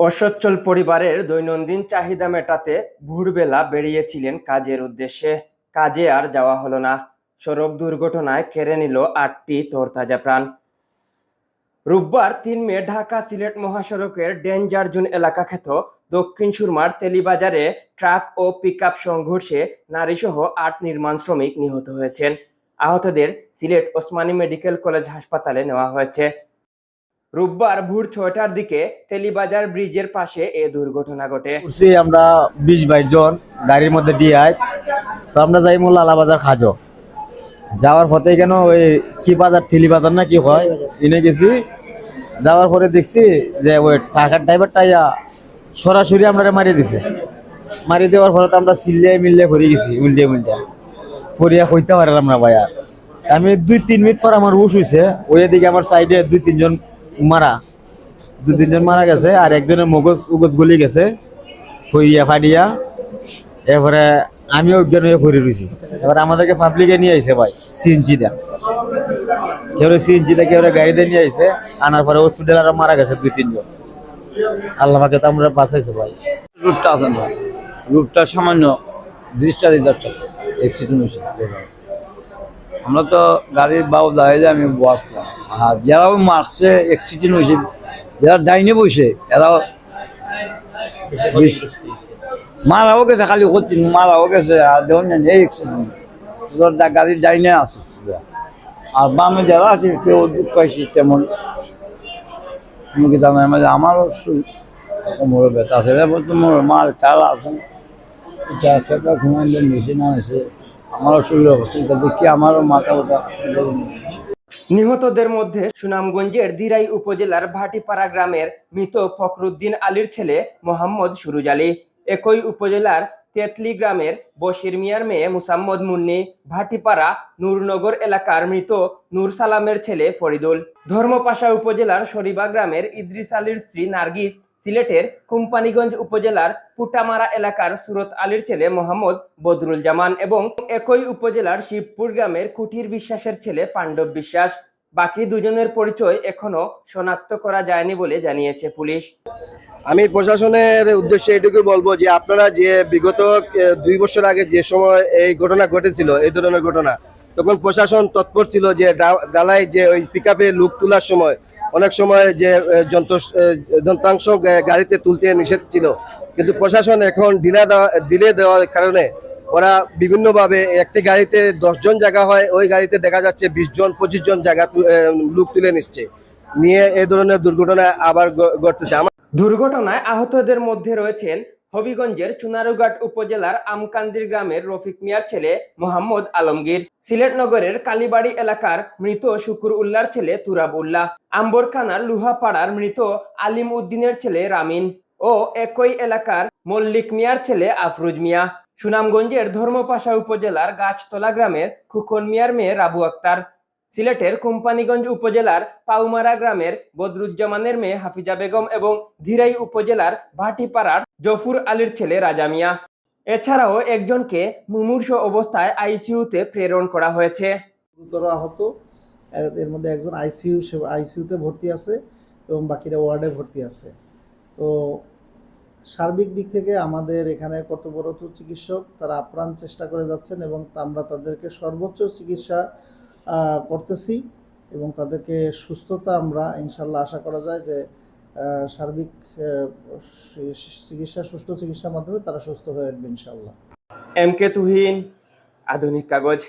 অসচ্ছল পরিবারের দৈনন্দিন চাহিদা মেটাতে ভোরবেলা বেরিয়েছিলেন কাজের উদ্দেশ্যে। কাজে আর যাওয়া হলো না। সড়ক দুর্ঘটনায় কেড়ে নিল ৮টি তরতাজা প্রাণ। রোববার ৩ মে ঢাকা সিলেট মহাসড়কের ডেঞ্জার জোন এলাকা খ্যাত দক্ষিণ সুরমার তেলিবাজারে ট্রাক ও পিকআপ সংঘর্ষে নারীসহ ৮ নির্মাণ শ্রমিক নিহত হয়েছেন। আহতদের সিলেট ওসমানী মেডিকেল কলেজ হাসপাতালে নেওয়া হয়েছে। রোববার ভোর ৬টার দিকে তেলিবাজার ব্রিজের পাশে এ দুর্ঘটনা ঘটে। আমরা ২০-২২ জন গাড়ির মধ্যে ডিআই তো আমরা যাই মূল আলাবাজার খাজো যাওয়ার পথে কেন ওই কি বাজার থিলি বাজার না কি হয় এনে গেছি। যাওয়ার পরে দেখছি যে ওই টাকার ড্রাইভারটা সরাসরি আমরা মারিয়ে দিছে। মারিয়ে দেওয়ার ফলে তো আমরা চিল্লিয়ে মিল্লিয়ে ভরে গেছি, উল্টে ফরিয়া কইতে পারলাম না ভাই। আর আমি ২-৩ মিনিট পর আমার হুশ হয়েছে, ওই দিকে আমার সাইডে ২-৩ জন মারা গেছে, আর একজনের মগজ উগজ গলি গেছে ফইয়া ফাডিয়া। এরপরে আমিও অজ্ঞান হয়ে পড়ে রয়েছি। এবার আমাদেরকে পাবলিকে নিয়ে আইছে ভাই সিএনজিটা, কেউ সিএনজিটা কেউ গাড়িতে নিয়ে আইছে। আনার পরে হসপিটাল আর মারা গেছে ২-৩ জন। আল্লাহ পাকে তো আমরা বাঁচাইছে ভাই। রূপটা আছে না, রূপটা সামান্য ২০-৪০ টাকা অ্যাক্সিডেন্ট হয়েছে। আমরা তো গাড়ির বাউ দাঁড়িয়ে যে আমি বসলাম, আর যারাও মারছে অ্যাক্সিডেন্ট হয়েছে, যারা ডাইনে বসে এরাও মারাও গেছে, খালি করছি মারাও গেছে। আর দেখুন এই গাড়ির ডাইনে আছে, আর বামে যারা আছে কেউ দুঃখ পাইছি তেমন কি জানাই। মানে আমারও কোমরে ব্যথা আছে, মোর মার তারা আছে সেটা ঘুমাইলে নিচে না এসে আমারও শরীর অবস্থা দেখি আমারও মাথা ব্যথা। নিহতদের মধ্যে সুনামগঞ্জের দিরাই উপজেলার ভাটিপাড়া গ্রামের মৃত ফখরুদ্দিন আলীর ছেলে মোহাম্মদ সুরুজ আলী, একই উপজেলার তেতলি গ্রামের বশির মিয়ার মেয়ে মুসাম্মদ মুন্নি, ভাটিপাড়া নূরনগর এলাকার মৃত নূর সালামের ছেলে ফরিদুল, ধর্মপাশা উপজেলার শরীবা গ্রামের ইদ্রিস আলীর স্ত্রী নার্গিস, সিলেটের কোম্পানীগঞ্জ উপজেলার পুটামারা এলাকার সুরত আলীর ছেলে মোহাম্মদ বদরুল জামান এবং একই উপজেলার শিবপুর গ্রামের কুটির বিশ্বাসের ছেলে পাণ্ডব বিশ্বাস। বাকি দুজনের পরিচয় এখনো শনাক্ত করা যায়নি বলে জানিয়েছে পুলিশ। আমি প্রশাসনের উদ্দেশ্যে এটুকু বলবো যে আপনারা যে বিগত ২ বছর আগে যে সময় এই ঘটনা ঘটেছিল, এই ধরনের ঘটনা, তখন প্রশাসন তৎপর ছিল যে ডালায় যে ওই পিকআপে লোক তোলার সময় অনেক সময় যে যন্ত্রাংশ গাড়িতে তুলতে নিষেধ ছিল, কিন্তু প্রশাসন এখন ডিলে দেওয়ার কারণে ওরা বিভিন্নভাবে একটি গাড়িতে ১০ জন জায়গা হয়, ওই গাড়িতে দেখা যাচ্ছে ২০ জন ২৫ জন জায়গা লোক তুলে নিয়ে এই ধরনের দুর্ঘটনা আবার ঘটতেছে। দুর্ঘটনায় আহতদের মধ্যে রয়েছেন হবিগঞ্জের চুনারুঘাট উপজেলার আমকান্দির গ্রামের রফিক মিয়ার ছেলে মোহাম্মদ আলমগীর, সিলেট নগরের কালীবাড়ি এলাকার মৃত শুকুর উল্লাহর ছেলে তুরাব উল্লাহ, আম্বরখানার লুহাপাড়ার মৃত আলিম উদ্দিনের ছেলে রামিন ও একই এলাকার মল্লিক মিয়ার ছেলে আফরুজ মিয়া, সুনামগঞ্জের ধর্মপাশা উপজেলার গাছতলা গ্রামের খুকন মিয়ার মেয়ে রাবু আক্তার, সিলেটের কোম্পানীগঞ্জ উপজেলার পাউমারা গ্রামের বদরুজ্জামানের মেয়ে হাফিজা বেগম এবং ধীরাই উপজেলার ভাটিপাড়ার জফুর আলীর ছেলে রাজা মিয়া। এছাড়াও একজনকে মুমূর্ষ অবস্থায় আইসিইউতে প্রেরণ করা হয়েছে। গুরুতর আহত, এর মধ্যে একজন আইসিইউতে ভর্তি আছে এবং বাকিরা ওয়ার্ডে ভর্তি আছে। তো সার্বিক দিক থেকে আমাদের এখানে কর্তব্যরত চিকিৎসক তারা আপ্রাণ চেষ্টা করে যাচ্ছেন এবং আমরা তাদেরকে সর্বোচ্চ চিকিৎসা করতেছি এবং তাদেরকে সুস্থতা আমরা ইনশাল্লাহ আশা করা যায় যে সার্বিক চিকিৎসা, সুষ্ঠু চিকিৎসার মাধ্যমে তারা সুস্থ হয়ে উঠবে ইনশাল্লাহ। MK তুহিন, আধুনিক কাগজ।